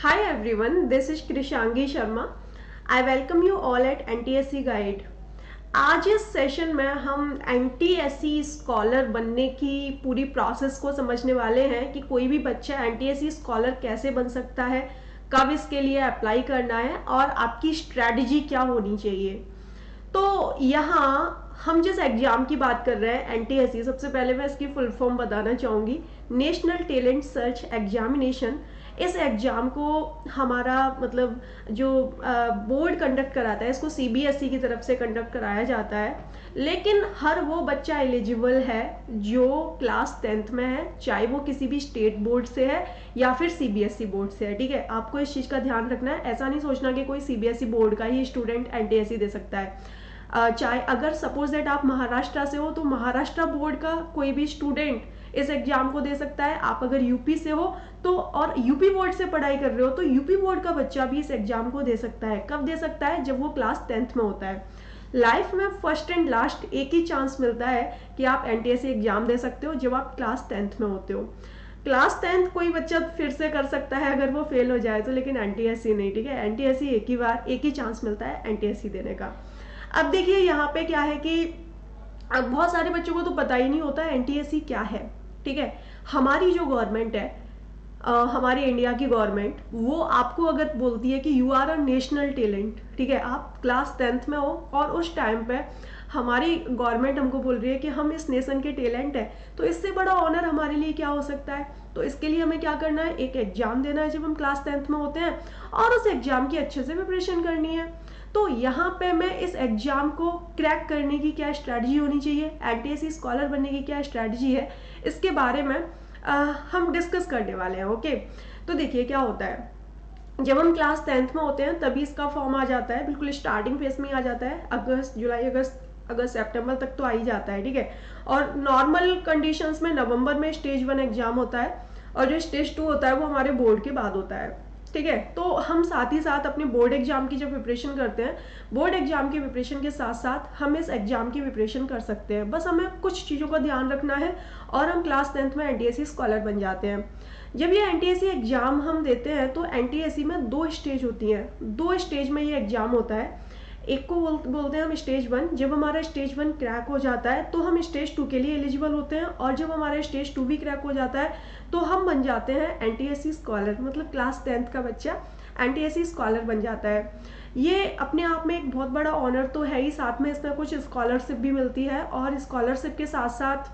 Hi everyone, this is Krishangi Sharma. I welcome you all at NTSC Guide. आज इस session में हम NTSC scholar बनने की पूरी प्रोसेस को समझने वाले हैं कि कोई भी बच्चा NTSC स्कॉलर कैसे बन सकता है, कब इसके लिए अप्लाई करना है और आपकी स्ट्रेटजी क्या होनी चाहिए। तो यहाँ हम जिस एग्जाम की बात कर रहे हैं NTSC, सबसे पहले मैं इसकी फुल फॉर्म बताना चाहूँगी, नेशनल टैलेंट सर्च एग्जामिनेशन। इस एग्जाम को हमारा मतलब जो बोर्ड कंडक्ट कराता है, इसको CBSE की तरफ से कंडक्ट कराया जाता है, लेकिन हर वो बच्चा एलिजिबल है जो क्लास 10th में है, चाहे वो किसी भी स्टेट बोर्ड से है या फिर CBSE बोर्ड से है। ठीक है, आपको इस चीज़ का ध्यान रखना है। ऐसा नहीं सोचना कि कोई CBSE बोर्ड का ही स्टूडेंट NTSC दे सकता है। चाहे अगर सपोज दैट आप महाराष्ट्र से हो तो महाराष्ट्र बोर्ड का कोई भी स्टूडेंट इस एग्जाम को दे सकता है। आप अगर यूपी से हो तो और यूपी बोर्ड से पढ़ाई कर रहे हो तो यूपी बोर्ड का बच्चा भी इस एग्जाम को दे सकता है। कब दे सकता है? जब वो क्लास 10th में होता है। लाइफ में फर्स्ट एंड लास्ट एक ही चांस मिलता है कि आप NTSC एग्जाम दे सकते हो, जब आप क्लास 10th में होते हो। क्लास 10th कोई बच्चा फिर से कर सकता है अगर वो फेल हो जाए तो, लेकिन NTSC नहीं। ठीक है, NTSC एक ही चांस मिलता है NTSC देने का। अब देखिए यहाँ पे क्या है कि अब बहुत सारे बच्चों को तो पता ही नहीं होता NTSC क्या है। ठीक है, हमारी जो गवर्नमेंट है, हमारी इंडिया की गवर्नमेंट, वो आपको अगर बोलती है कि you are a national talent, ठीक है, आप क्लास 10th में हो और उस टाइम पे हमारी गवर्नमेंट हमको बोल रही है कि हम इस नेशन के टैलेंट है, तो इससे बड़ा ऑनर हमारे लिए क्या हो सकता है। तो इसके लिए हमें क्या करना है, एक एग्जाम देना है जब हम क्लास 10th में होते हैं और उस एग्जाम की अच्छे से प्रिपरेशन करनी है। तो यहाँ पे मैं इस एग्जाम को क्रैक करने की क्या स्ट्रैटेजी होनी चाहिए, NTSC स्कॉलर बनने की क्या स्ट्रैटेजी है, इसके बारे में हम डिस्कस करने वाले हैं। ओके, तो देखिए क्या होता है, जब हम क्लास 10th में होते हैं तभी इसका फॉर्म आ जाता है, बिल्कुल स्टार्टिंग फेज में आ जाता है। अगस्त, जुलाई, अगस्त सितंबर तक तो आ ही जाता है। ठीक है, और नॉर्मल कंडीशंस में नवंबर में स्टेज 1 एग्जाम होता है और जो स्टेज 2 होता है वो हमारे बोर्ड के बाद होता है। ठीक है, तो हम साथ ही साथ अपने बोर्ड एग्जाम की जब प्रिपरेशन करते हैं, बोर्ड एग्जाम की प्रिपरेशन के साथ साथ हम इस एग्जाम की प्रिपरेशन कर सकते हैं। बस हमें कुछ चीज़ों का ध्यान रखना है और हम क्लास 10th में NTSC स्कॉलर बन जाते हैं। जब ये NTSC एग्जाम हम देते हैं तो NTSC में 2 स्टेज होती हैं, 2 स्टेज में ये एग्जाम होता है। एक को बोलते हैं हम स्टेज 1। जब हमारा स्टेज 1 क्रैक हो जाता है तो हम स्टेज 2 के लिए एलिजिबल होते हैं, और जब हमारा स्टेज 2 भी क्रैक हो जाता है तो हम बन जाते हैं NTSC स्कॉलर, मतलब क्लास 10th का बच्चा NTSC स्कॉलर बन जाता है। ये अपने आप में एक बहुत बड़ा ऑनर तो है ही, साथ में इसमें कुछ स्कॉलरशिप भी मिलती है, और स्कॉलरशिप के साथ साथ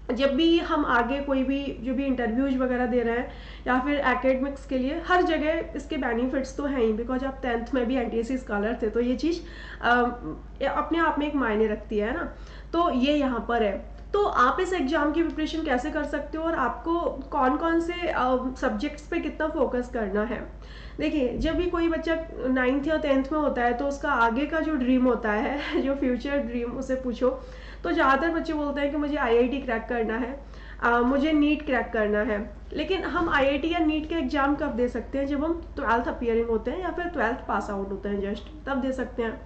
जब भी हम आगे कोई भी जो भी इंटरव्यूज वगैरह दे रहे हैं या फिर एकेडमिक्स के लिए, हर जगह इसके बेनिफिट्स तो हैं ही, बिकॉज आप 10th में भी NTSC स्कॉलर थे, तो ये चीज़ अपने आप में एक मायने रखती है ना। तो ये यहाँ पर है। तो आप इस एग्जाम की प्रिपरेशन कैसे कर सकते हो और आपको कौन कौन से सब्जेक्ट्स पे कितना फोकस करना है। देखिए, जब भी कोई बच्चा 9th या 10th में होता है तो उसका आगे का जो ड्रीम होता है जो फ्यूचर ड्रीम, उसे पूछो तो ज़्यादातर बच्चे बोलते हैं कि मुझे IIT क्रैक करना है, मुझे नीट क्रैक करना है। लेकिन हम IIT या नीट के एग्जाम कब दे सकते हैं? जब हम 12th अपियरिंग होते हैं या फिर 12th पास आउट होते हैं, जस्ट तब दे सकते हैं।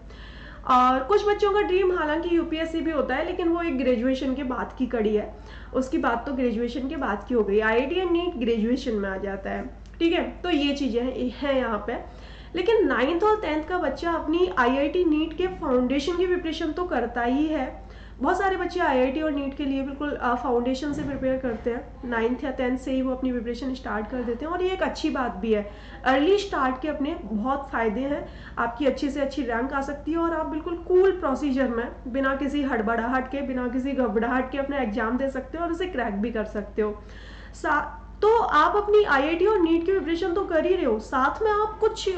और कुछ बच्चों का ड्रीम हालांकि UPSC भी होता है, लेकिन वो एक ग्रेजुएशन के बाद की कड़ी है, उसकी बात तो ग्रेजुएशन के बाद की हो गई। IIT या नीट ग्रेजुएशन में आ जाता है। ठीक है, तो ये चीज़ें हैं यहाँ पे। लेकिन 9th और 10th का बच्चा अपनी IIT नीट के फाउंडेशन की प्रिपरेशन तो करता ही है। बहुत सारे बच्चे IIT और नीट के लिए बिल्कुल फाउंडेशन से प्रिपेयर करते हैं, 9th या 10th से ही वो अपनी प्रिपरेशन स्टार्ट कर देते हैं, और ये एक अच्छी बात भी है। अर्ली स्टार्ट के अपने बहुत फ़ायदे हैं, आपकी अच्छी से अच्छी रैंक आ सकती है और आप बिल्कुल कूल प्रोसीजर में बिना किसी हड़बड़ाहट के, बिना किसी घबराहट के अपना एग्जाम दे सकते हो और उसे क्रैक भी कर सकते हो। तो आप अपनी IIT और नीट की प्रिपरेशन तो कर ही रहे हो, साथ में आप कुछ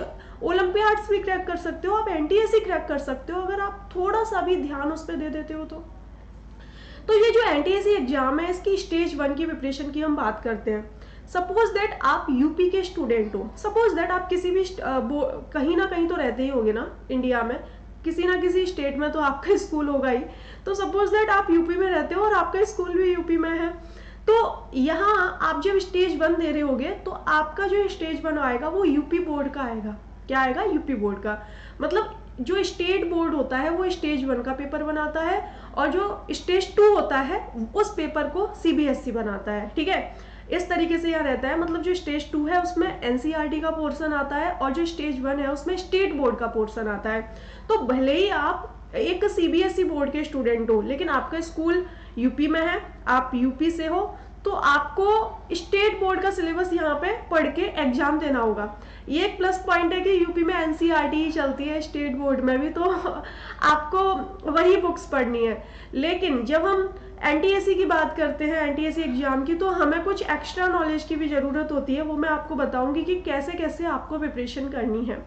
ओलंपियाड्स भी क्रैक कर सकते हो, आप NTSC क्रैक कर सकते हो अगर आप थोड़ा सा भी ध्यान उस पर दे देते हो तो ये जो NTSC एग्जाम है, इसकी स्टेज 1 की प्रिपरेशन की हम बात करते हैं। सपोज दैट आप यूपी के स्टूडेंट हो, सपोज दैट आप किसी भी कहीं ना कहीं तो रहते ही होंगे ना इंडिया में, किसी ना किसी स्टेट में तो आपका स्कूल होगा ही। तो सपोज दैट आप यूपी में रहते हो और आपका स्कूल भी यूपी में है, तो यहाँ आप जब स्टेज 1 दे रहे होगे तो आपका जो स्टेज 1 आएगा वो यूपी बोर्ड का आएगा। क्या आएगा? यूपी बोर्ड का। मतलब जो स्टेट बोर्ड होता है वो स्टेज 1 का पेपर बनाता है और जो स्टेज 2 होता है उस पेपर को CBSE बनाता है। ठीक है, इस तरीके से यहाँ रहता है, मतलब जो स्टेज 2 है उसमें एनसीईआरटी का पोर्शन आता है और जो स्टेज 1 है उसमें स्टेट बोर्ड का पोर्शन आता है। तो भले ही आप एक सीबीएसई बोर्ड के स्टूडेंट हो, लेकिन आपका स्कूल यूपी में है, आप यूपी से हो, तो आपको स्टेट बोर्ड का सिलेबस यहाँ पे पढ़ के एग्जाम देना होगा। ये एक प्लस पॉइंट है कि यूपी में एनसीईआरटी ही चलती है, स्टेट बोर्ड में भी तो आपको वही बुक्स पढ़नी है। लेकिन जब हम एनटीएससी की बात करते हैं, एनटीएससी एग्जाम की, तो हमें कुछ एक्स्ट्रा नॉलेज की भी जरूरत होती है। वो मैं आपको बताऊंगी कि कैसे कैसे आपको प्रिपरेशन करनी है।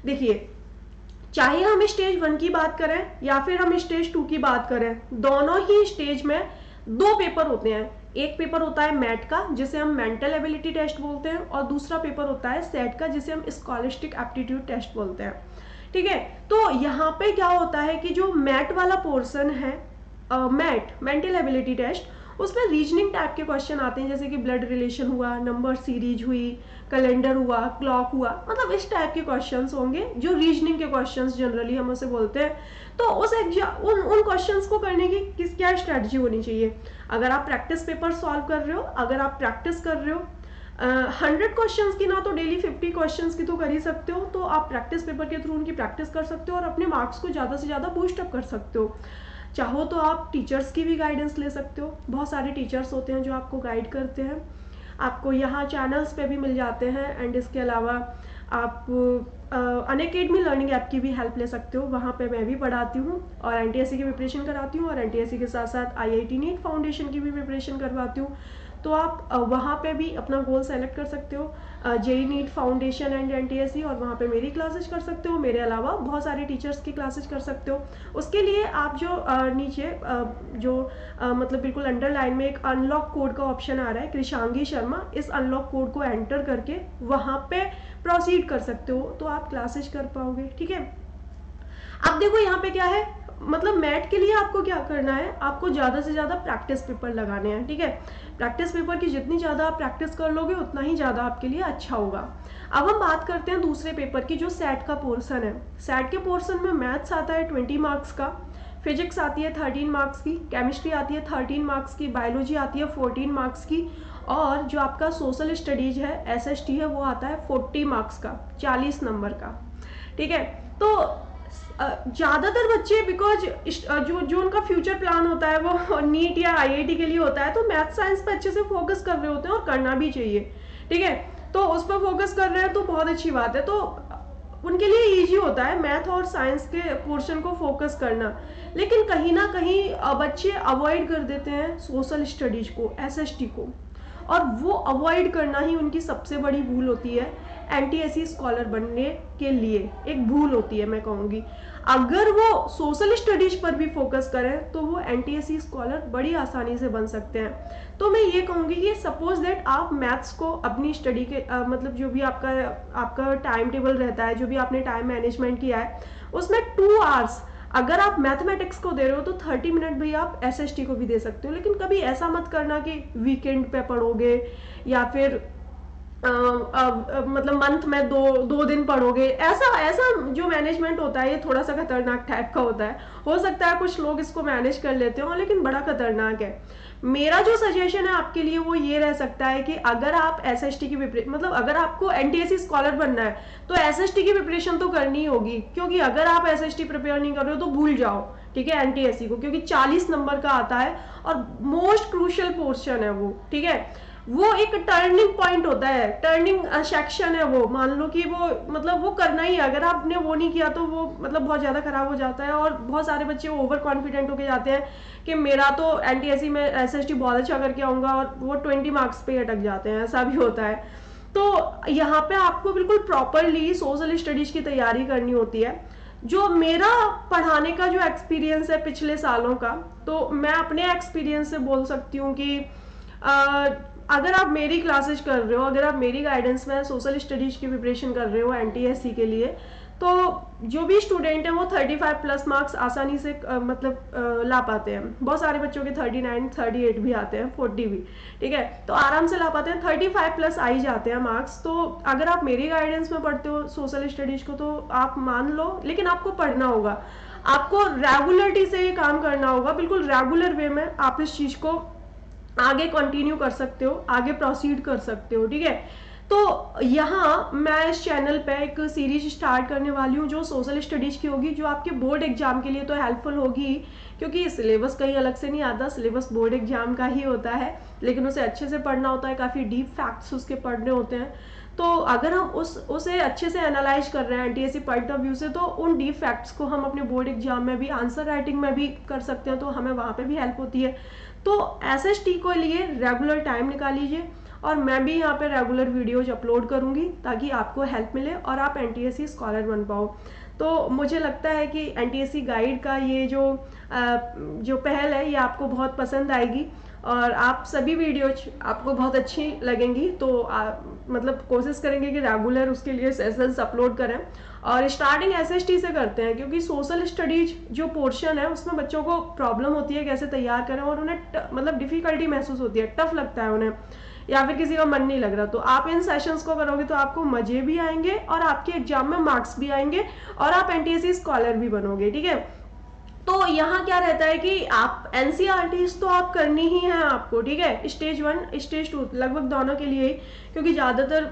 देखिए, चाहे हम स्टेज 1 की बात करें या फिर हम स्टेज 2 की बात करें, दोनों ही स्टेज में 2 पेपर होते हैं। एक पेपर होता है मैट का, जिसे हम मेंटल एबिलिटी टेस्ट बोलते हैं, और दूसरा पेपर होता है सेट का, जिसे हम स्कॉलस्टिक एप्टीट्यूड टेस्ट बोलते हैं। ठीक है, तो यहाँ पे क्या होता है कि जो मैट वाला पोर्शन है, मैट मेंटल एबिलिटी टेस्ट, उसमें रीजनिंग टाइप के क्वेश्चन आते हैं, जैसे कि ब्लड रिलेशन हुआ, नंबर सीरीज हुई, कैलेंडर हुआ, क्लॉक हुआ, मतलब इस टाइप के क्वेश्चंस होंगे जो रीजनिंग के क्वेश्चंस जनरली हम उसे बोलते हैं। तो उस एग्जाम उन क्वेश्चंस को करने की क्या स्ट्रेटजी होनी चाहिए? अगर आप प्रैक्टिस पेपर सॉल्व कर रहे हो, अगर आप प्रैक्टिस कर रहे हो 100 क्वेश्चंस की ना, तो डेली 50 क्वेश्चंस की तो कर ही सकते हो। तो आप प्रैक्टिस पेपर के थ्रू उनकी प्रैक्टिस कर सकते हो और अपने मार्क्स को ज़्यादा से ज़्यादा बूस्ट अप कर सकते हो। चाहो तो आप टीचर्स की भी गाइडेंस ले सकते हो, बहुत सारे टीचर्स होते हैं जो आपको गाइड करते हैं, आपको यहाँ चैनल्स पे भी मिल जाते हैं। एंड इसके अलावा आप अनअकैडमी लर्निंग ऐप की भी हेल्प ले सकते हो, वहाँ पे मैं भी पढ़ाती हूँ और एनटीएससी की प्रिपरेशन कराती हूँ, और एनटीएससी के साथ साथ आईआईटी नीट फाउंडेशन की भी प्रिपरेशन करवाती हूँ। तो आप वहाँ पे भी अपना गोल सेलेक्ट कर सकते हो, JEE NEET foundation and NTSC, और वहाँ पे मेरी क्लासेस कर सकते हो। मेरे अलावा बहुत सारे टीचर्स की क्लासेस कर सकते हो। उसके लिए आप जो नीचे मतलब बिल्कुल अंडरलाइन में एक अनलॉक कोड का ऑप्शन आ रहा है, कृषांगी शर्मा, इस अनलॉक कोड को एंटर करके वहाँ पे प्रोसीड कर सकते हो, तो आप क्लासेस कर पाओगे। ठीक है, अब देखो यहाँ पे क्या है, मतलब मैट के लिए आपको क्या करना है, आपको ज़्यादा से ज़्यादा प्रैक्टिस पेपर लगाने हैं। ठीक है, प्रैक्टिस पेपर की जितनी ज़्यादा आप प्रैक्टिस कर लोगे उतना ही ज़्यादा आपके लिए अच्छा होगा। अब हम बात करते हैं दूसरे पेपर की, जो सेट का पोर्शन है। सेट के पोर्शन में मैथ्स आता है 20 मार्क्स का, फिजिक्स आती है 13 मार्क्स की, केमिस्ट्री आती है 13 मार्क्स की, बायोलॉजी आती है 14 मार्क्स की, और जो आपका सोशल स्टडीज है, एसएसटी है, वो आता है 40 मार्क्स का, 40 नंबर का। ठीक है, तो ज़्यादातर बच्चे, बिकॉज जो उनका फ्यूचर प्लान होता है वो नीट या आईआईटी के लिए होता है, तो मैथ साइंस पे अच्छे से फोकस कर रहे होते हैं, और करना भी चाहिए। ठीक है, तो उस पर फोकस कर रहे हैं तो बहुत अच्छी बात है, तो उनके लिए इजी होता है मैथ और साइंस के पोर्शन को फोकस करना। लेकिन कहीं ना कहीं बच्चे अवॉइड कर देते हैं सोशल स्टडीज को, एसएसटी को, और वो अवॉइड करना ही उनकी सबसे बड़ी भूल होती है। एनटीएससी स्कॉलर बनने के लिए एक भूल होती है, मैं कहूँगी। अगर वो सोशल स्टडीज पर भी फोकस करें तो वो एनटीएससी स्कॉलर बड़ी आसानी से बन सकते हैं। तो मैं ये कहूँगी कि सपोज दैट आप मैथ्स को अपनी स्टडी के मतलब जो भी आपका टाइम टेबल रहता है, जो भी आपने टाइम मैनेजमेंट किया है, उसमें 2 आवर्स अगर आप मैथमेटिक्स को दे रहे हो तो 30 मिनट भी आप एसएसटी को भी दे सकते हो। लेकिन कभी ऐसा मत करना कि वीकेंड पे पढ़ोगे या फिर मतलब मंथ में दो दिन पढ़ोगे। ऐसा जो मैनेजमेंट होता है ये थोड़ा सा खतरनाक टाइप का होता है। हो सकता है कुछ लोग इसको मैनेज कर लेते हो, लेकिन बड़ा खतरनाक है। मेरा जो सजेशन है आपके लिए वो ये रह सकता है कि अगर आप एसएसटी की मतलब अगर आपको एनटीएससी स्कॉलर बनना है तो एसएसटी की प्रिपरेशन तो करनी ही होगी, क्योंकि अगर आप एसएसटी प्रिपेयर नहीं कर रहे हो तो भूल जाओ, ठीक है, एनटीएससी को, क्योंकि 40 नंबर का आता है और मोस्ट क्रूशियल पोर्शन है वो। ठीक है, वो एक टर्निंग पॉइंट होता है, टर्निंग सेक्शन है वो। मान लो कि वो मतलब वो करना ही है, अगर आपने वो नहीं किया तो वो मतलब बहुत ज़्यादा खराब हो जाता है। और बहुत सारे बच्चे ओवर कॉन्फिडेंट होके जाते हैं कि मेरा तो एनटीएससी में एसएसटी बहुत अच्छा करके आऊँगा, और वो 20 मार्क्स पे अटक जाते हैं, ऐसा भी होता है। तो यहाँ पे आपको बिल्कुल प्रॉपरली सोशल स्टडीज की तैयारी करनी होती है। जो मेरा पढ़ाने का जो एक्सपीरियंस है पिछले सालों का, तो मैं अपने एक्सपीरियंस से बोल सकती हूँ कि अगर आप मेरी क्लासेस कर रहे हो, अगर आप मेरी गाइडेंस में सोशल स्टडीज की प्रिपरेशन कर रहे हो एनटीएससी के लिए, तो जो भी स्टूडेंट है वो 35 प्लस मार्क्स आसानी से ला पाते हैं। बहुत सारे बच्चों के 39, 38 भी आते हैं, 40 भी, ठीक है, तो आराम से ला पाते हैं, 35 प्लस आ ही जाते हैं मार्क्स। तो अगर आप मेरी गाइडेंस में पढ़ते हो सोशल स्टडीज को तो आप मान लो, लेकिन आपको पढ़ना होगा, आपको रेगुलरिटी से ये काम करना होगा, बिल्कुल रेगुलर वे में आप इस चीज़ को आगे कंटिन्यू कर सकते हो, आगे प्रोसीड कर सकते हो, ठीक है। तो यहाँ मैं इस चैनल पे एक सीरीज स्टार्ट करने वाली हूँ जो सोशल स्टडीज की होगी, जो आपके बोर्ड एग्जाम के लिए तो हेल्पफुल होगी, क्योंकि सिलेबस कहीं अलग से नहीं आता, सिलेबस बोर्ड एग्जाम का ही होता है, लेकिन उसे अच्छे से पढ़ना होता है, काफ़ी डीप फैक्ट्स उसके पढ़ने होते हैं। तो अगर हम उसे अच्छे से एनालाइज कर रहे हैं एनटीएससी पॉइंट ऑफ व्यू से, तो उन डीप फैक्ट्स को हम अपने बोर्ड एग्जाम में भी, आंसर राइटिंग में भी कर सकते हैं, तो हमें वहाँ पे भी हेल्प होती है। तो एसएसटी को लिए रेगुलर टाइम निकाल लीजिए, और मैं भी यहाँ पे रेगुलर वीडियोज अपलोड करूँगी ताकि आपको हेल्प मिले और आप एनटीएससी स्कॉलर बन पाओ। तो मुझे लगता है कि एनटीएससी गाइड का ये जो पहल है, ये आपको बहुत पसंद आएगी और आप सभी वीडियोज आपको बहुत अच्छी लगेंगी। तो मतलब कोशिश करेंगे कि रेगुलर उसके लिए सेशंस अपलोड करें, और स्टार्टिंग एसएसटी से करते हैं, क्योंकि सोशल स्टडीज जो पोर्शन है उसमें बच्चों को प्रॉब्लम होती है कैसे तैयार करें, और उन्हें मतलब डिफिकल्टी महसूस होती है, टफ लगता है उन्हें, या फिर किसी का मन नहीं लग रहा। तो आप इन सेशंस को करोगे तो आपको मजे भी आएंगे और आपके एग्जाम में मार्क्स भी आएंगे और आप एनटीएससी स्कॉलर भी बनोगे, ठीक है। तो यहाँ क्या रहता है कि आप एनसीईआरटीज तो आप करनी ही है आपको, ठीक है, स्टेज 1 स्टेज 2 लगभग दोनों के लिए ही, क्योंकि ज़्यादातर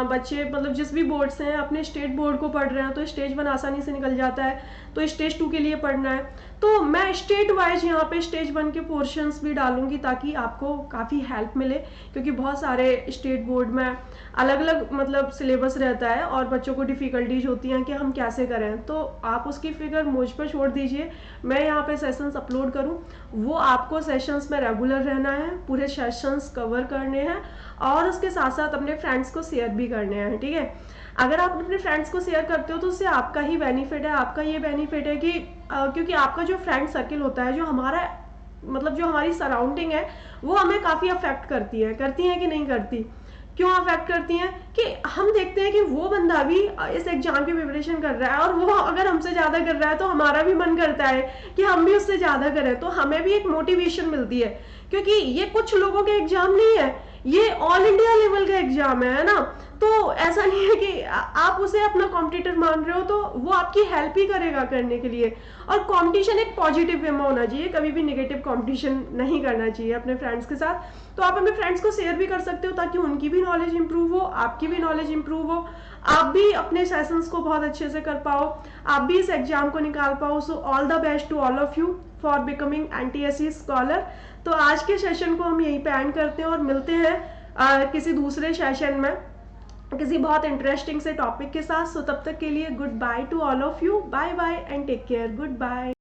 बच्चे मतलब जिस भी बोर्ड से हैं अपने स्टेट बोर्ड को पढ़ रहे हैं, तो स्टेज 1 आसानी से निकल जाता है, तो स्टेज 2 के लिए पढ़ना है। तो मैं स्टेट वाइज यहाँ पे स्टेज 1 के पोर्शंस भी डालूंगी ताकि आपको काफ़ी हेल्प मिले, क्योंकि बहुत सारे स्टेट बोर्ड में अलग अलग मतलब सिलेबस रहता है और बच्चों को डिफ़िकल्टीज होती हैं कि हम कैसे करें। तो आप उसकी फिक्र मुझ पर छोड़ दीजिए, मैं यहाँ पे सेशंस अपलोड करूँ, वो आपको सेशंस में रेगुलर रहना है, पूरे सेशंस कवर करने हैं और उसके साथ साथ अपने फ्रेंड्स को शेयर भी करने हैं, ठीक है। अगर आप अपने फ्रेंड्स को शेयर करते हो तो उससे आपका ही बेनिफिट है। आपका ये बेनिफिट है कि क्योंकि आपका जो फ्रेंड सर्किल होता है, जो हमारा मतलब जो हमारी सराउंडिंग है, वो हमें काफ़ी अफेक्ट करती है कि नहीं करती। क्यों अफेक्ट करती हैं कि हम देखते हैं कि वो बंदा भी इस एग्जाम की प्रिपरेशन कर रहा है, और वो अगर हमसे ज़्यादा कर रहा है तो हमारा भी मन करता है कि हम भी उससे ज़्यादा करें, तो हमें भी एक मोटिवेशन मिलती है, क्योंकि ये कुछ लोगों के एग्जाम नहीं है, ये ऑल इंडिया लेवल का एग्जाम है ना। तो ऐसा नहीं है कि आप उसे अपना कॉम्पिटिटर मान रहे हो, तो वो आपकी हेल्प ही करेगा करने के लिए। और कंपटीशन एक पॉजिटिव वे में होना चाहिए, कभी भी नेगेटिव कंपटीशन नहीं करना चाहिए अपने फ्रेंड्स के साथ। तो आप अपने फ्रेंड्स को शेयर भी कर सकते हो ताकि उनकी भी नॉलेज इंप्रूव हो, आपकी भी नॉलेज इंप्रूव हो, आप भी अपने सेशंस को बहुत अच्छे से कर पाओ, आप भी इस एग्जाम को निकाल पाओ। So all the best to all of you for becoming NTSC scholar. तो आज के सेशन को हम यहीं पे एंड करते हैं और मिलते हैं किसी दूसरे सेशन में किसी बहुत इंटरेस्टिंग से टॉपिक के साथ। सो तब तक के लिए goodbye to all of you, bye bye and take care, good bye.